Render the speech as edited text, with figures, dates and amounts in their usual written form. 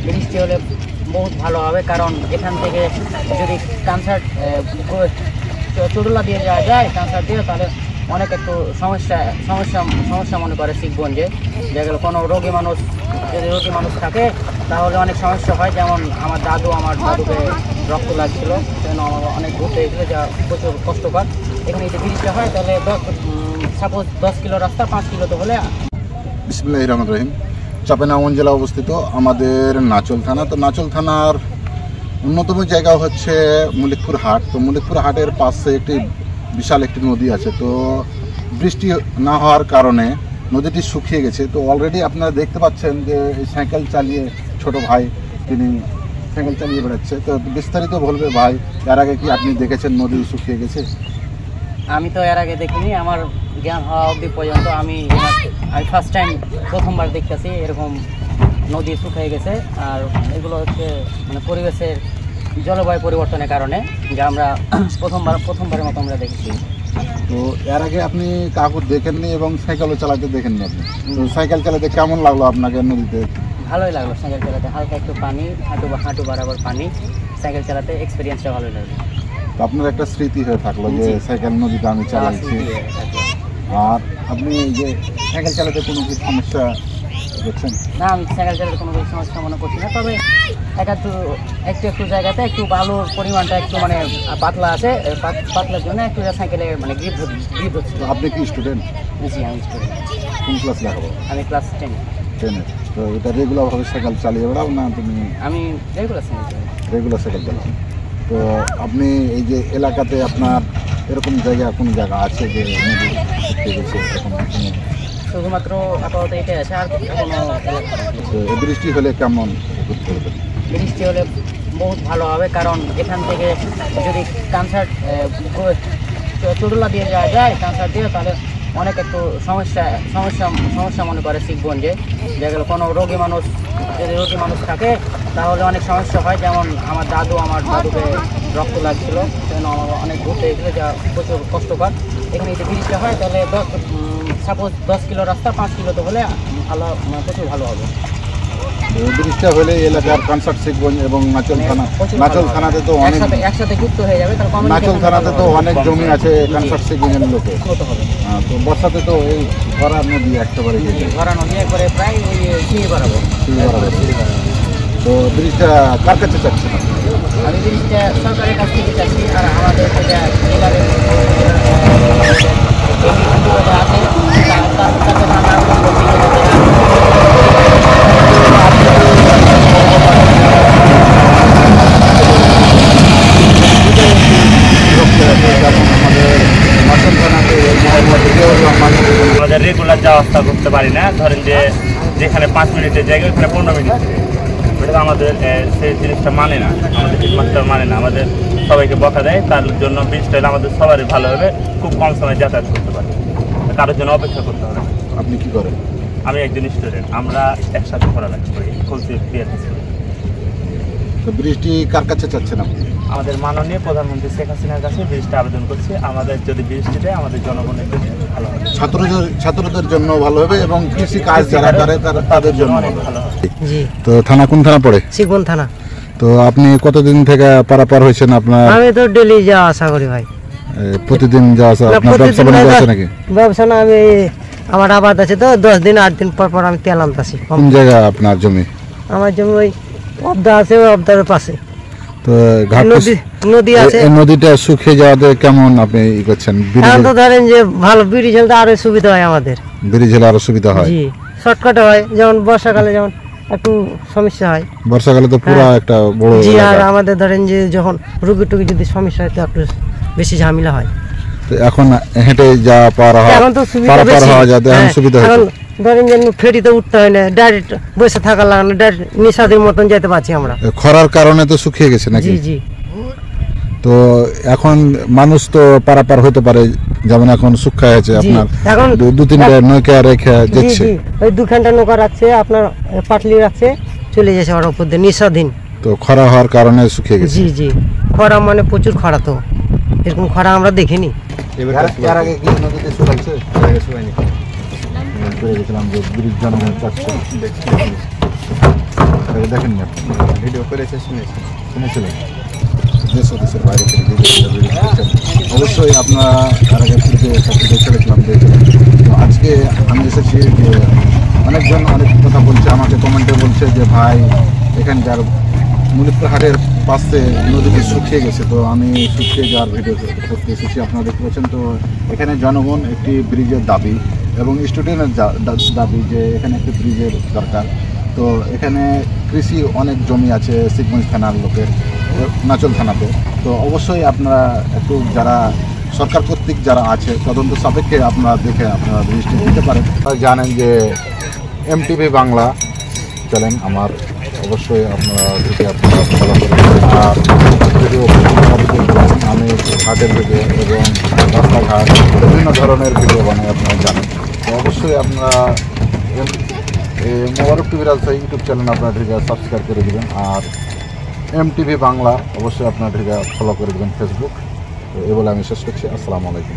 বৃষ্টি হলে বহুত ভালো হবে, কারণ এখান থেকে যদি কানসার চটুলা দিয়ে যাওয়া যায় কানসার দিয়ে, তাহলে অনেক একটু সমস্যা মনে করে শিখগঞ্জে। যেগুলো কোনো রোগী মানুষ থাকে তাহলে অনেক সমস্যা হয়। যেমন আমার দাদুকে রক্ত লাগছিল, সেজন্য আমার অনেক ঘুরতে গেছিলো, যা প্রচুর কষ্টকর। এখানে যদি বৃষ্টি হয় তাহলে সাপোজ 10 কিলো রাস্তা 5 কিলোতে হলে। বিসমিল্লাহির রহমানির রহিম। চাঁপাইনবাবগঞ্জ জেলা অবস্থিত আমাদের নাচল থানা। তো নাচল থানার অন্যতম জায়গা হচ্ছে মলিকপুর হাট। তো মলিকপুর হাটের পাশে একটি বিশাল একটি নদী আছে। তো বৃষ্টি না হওয়ার কারণে নদীটি শুকিয়ে গেছে। তো অলরেডি আপনারা দেখতে পাচ্ছেন যে এই সাইকেল চালিয়ে ছোট ভাই তিনি সাইকেল চালিয়ে বেড়াচ্ছে। তো বিস্তারিত বলবে ভাই, এর আগে কি আপনি দেখেছেন নদী শুকিয়ে গেছে? আমি তো এর আগে দেখিনি, আমার জ্ঞান হওয়া অবধি পর্যন্ত আমি ফার্স্ট টাইম প্রথমবার দেখতেছি এরকম নদী শুকিয়ে গেছে। আর এগুলো হচ্ছে মানে পরিবেশের জলবায়ু পরিবর্তনের কারণে, যা আমরা প্রথমবারের মতো আমরা দেখেছি। তো এর আগে আপনি কাউকে দেখেননি এবং সাইকেলও চালাতে দেখেননি আপনি। তো সাইকেল চালাতে কেমন লাগলো আপনাকে নদীতে? ভালোই লাগলো সাইকেল চালাতে, হালকা একটু পানি, হাঁটু বরাবর পানি, সাইকেল চালাতে এক্সপিরিয়েন্সটা ভালোই লাগলো। তো আপনার একটা স্মৃতি হয়ে থাকলো যে সাইকেল নদীতে আমি চালাচ্ছি। আর আপনি যে সাইকেল চালাতে কোনো কি সমস্যা হচ্ছেন? না, আমি সাইকেল চালাতে কোনো কিছু সমস্যা মনে করছি না। তবে একটু জায়গাতে একটু বালুর পরিমাণটা একটু মানে পাতলা আছে, পাতলার জন্য একটু সাইকেলে মানে গ্রিপ হচ্ছে। আপনি কি স্টুডেন্ট? জি, আমি স্টুডেন্ট। কোন ক্লাস লেখাবো? আমি ক্লাস 10। তো এটা রেগুলারভাবে সাইকেল চালিয়ে বেড়াও না তুমি? আমি রেগুলার সাইকেল চালাও। তো আপনি এই যে এলাকাতে আপনার এরকম কোনো জায়গা আছে যে নদী শুকিয়ে গেছে এরকম? শুধুমাত্র আপাতত এটাই আছে, আর কোনো। বৃষ্টি হলে কেমন করতে হবে? বৃষ্টি হলে বহুত ভালো হবে, কারণ এখান থেকে যদি কানসার চটুলা দিয়ে যাওয়া যায় কানসার দিয়ে, তাহলে অনেক একটু সমস্যা মনে করে শিখগঞ্জে। যেগুলো কোনো রোগী মানুষ থাকে তাহলে অনেক সমস্যা হয়। যেমন আমার দাদুকে রক্ত লাগছিল, সেজন্য আমার অনেক ঘুরতে গেছিলো, যা প্রচুর কষ্টকর। এখানে যদি বৃষ্টি হয় তাহলে সাপোজ 10 কিলো রাস্তা 5 কিলোতে হলে প্রচুর ভালো হবে। বৃষ্টি হলে এলাকার কানসার শিখগঞ্জ এবং নাচল থানাতে তো অনেক একসাথে যুক্ত হয়ে যাবে। নাচল থানাতে তো অনেক জমি আছে কানসার শিখগঞ্জের লোকে। তো বর্ষাতে তো এই ভরা নদী একেবারে প্রায় সিঁড়ি বাড়াবো। তো ব্রিজটা কার কাছে চাচ্ছেন? আমি ব্রিজটা সরকারের কাছ থেকে চাচ্ছি। আর আমাদের যেটা জেলার আমাদের রেগুলার যাওয়া আসা করতে পারি না। ধরেন যে যেখানে 5 মিনিটের জায়গায় ওখানে 15 মিনিট, ওটা আমাদের সেই জিনিসটা মানে না, আমাদের হেডমাস্টার মানে না, আমাদের সবাইকে বকা দেয়। তার জন্য বৃষ্টি হলে আমাদের সবারই ভালো হবে, খুব কম সময় যাতায়াত করতে পারে, কারোর জন্য অপেক্ষা করতে হবে। আপনি কি করেন? আমি একজন স্টুডেন্ট, আমরা একসাথে পড়ালেখা করি খুলশি পিএস স্কুলে। তো বৃষ্টি কার কাছে চাচ্ছেন আপনি? আমাদের মাননীয় প্রধানমন্ত্রী শেখ হাসিনার কাছে বৃষ্টি আবেদন করছি। আমাদের যদি বৃষ্টি দেয় আমাদের জনগণের জন্য ভালো হবে, ছাত্রদের জন্য ভালো হবে এবং কৃষি কাজ যারা করে তাদের জন্য ভালো হবে। তো থানা কোন থানা পড়ে? শিখগঞ্জ থানা। তো আপনি কতদিন থেকে পারাপার হয়েছেন? আপনার? আমি তো ডেলি যাওয়া আসা করি ভাই। প্রতিদিন যাওয়া আসা? আপনার ব্যবসা বাণিজ্য আছে নাকি? ব্যবসা না, আমি আমার আবাদ আছে, তো 10 দিন 8 দিন পর আমি তেল আনতাছি। কোন জায়গা আপনার জমি? আমার জমি ওই অবদা আছে, ওই অবদার পাশে তো নদী আছে। নদীটা শুকিয়ে যাওয়াতে কেমন আপনি ই করছেন? এখন তো ধরেন যে ভালো ব্রিজ হলে আরো সুবিধা হয় আমাদের। ব্রিজ হলে আরো সুবিধা হয়? জি, শর্টকাট হয়। যেমন বর্ষাকালে যেমন একটু সমস্যা হয়, বর্ষাকালে তো পুরো একটা বড়। জি, আর আমাদের ধরেন যে যখন রোগী টুগী যদি সমস্যা হয় তো একটু বেশি ঝামেলা হয়। তো এখন হেঁটে যা পারা হয়, এখন তো সুবিধা বেশি সুবিধা হয়। ধরেন যে ফেরিতে উঠতে হয় না, ডাইরেক্ট বসে থাকা লাগে না, ডাইরেক্ট নিশাদের মতন যেতে পারছি আমরা। খরার কারণে তো শুকিয়ে গেছে নাকি? জি জি। তো এখন মানুষ তো পারাপার হতে পারে, যেমন এখন শুকায় আছে আপনার, এখন 2-3টা নৌকা রেখে যাচ্ছে। ওই 2 ঘন্টা নৌকা রাখছে, আপনার পাটলি রাখছে, চলে যাচ্ছে ওর উপর দিয়ে নিশাধীন। তো খরা হওয়ার কারণে শুকিয়ে গেছে? জি জি, খরা মানে প্রচুর খরা, তো এরকম খরা আমরা দেখিনি। এর আগে কি নদীতে শুকাইছে? শুকায়নি। করে দেখলাম যে ব্রিজ জনগণ চাচ্ছে দেখেননি আপনি? ভিডিও করেছে শুনেছিলেন দেশ ও দেশের বাইরে থেকে ভিডিও দেখছেন। অবশ্যই আপনারা তার আগে থেকে ভিডিও ছেড়েছিলাম দেখছিলেন। তো আজকে আমি এসেছি যে অনেকজন অনেক কথা বলছে, আমাকে কমেন্টে বলছে যে ভাই এখানকার মলিকপুর হাটের পাশে নদীটি শুকিয়ে গেছে। তো আমি শুকিয়ে যাওয়ার ভিডিও করতে এসেছি, আপনারা দেখতে পাচ্ছেন। তো এখানে জনগণ একটি ব্রিজের দাবি এবং স্টুডেন্টের দাবি যে এখানে একটি ব্রিজের দরকার। তো এখানে কৃষি অনেক জমি আছে শিবগঞ্জ থানার লোকের, নাচল থানাতে। তো অবশ্যই আপনারা একটু যারা সরকার কর্তৃক যারা আছে তদন্ত সাপেক্ষে আপনারা দেখে আপনারা ব্রিজটি দিতে পারেন। জানেন যে এমটিভি বাংলা চ্যানেল আমার, অবশ্যই আপনারা ভিডিও আপনারা ফলো করবেন। আর ভিডিও আমি হাটের ভিডিও এবং রাস্তাঘাট বিভিন্ন ধরনের ভিডিও বানাই, আপনারা জানেন। তো অবশ্যই আপনারা মোবারক টিভি রাজশাহী ইউটিউব চ্যানেল আপনারা ঠিক সাবস্ক্রাইব করে দেবেন। আর এমটিভি বাংলা অবশ্যই আপনারা ঠিক ফলো করে দেবেন ফেসবুক। তো এ বলে আমি শেষ করছি। আসসালামু আলাইকুম।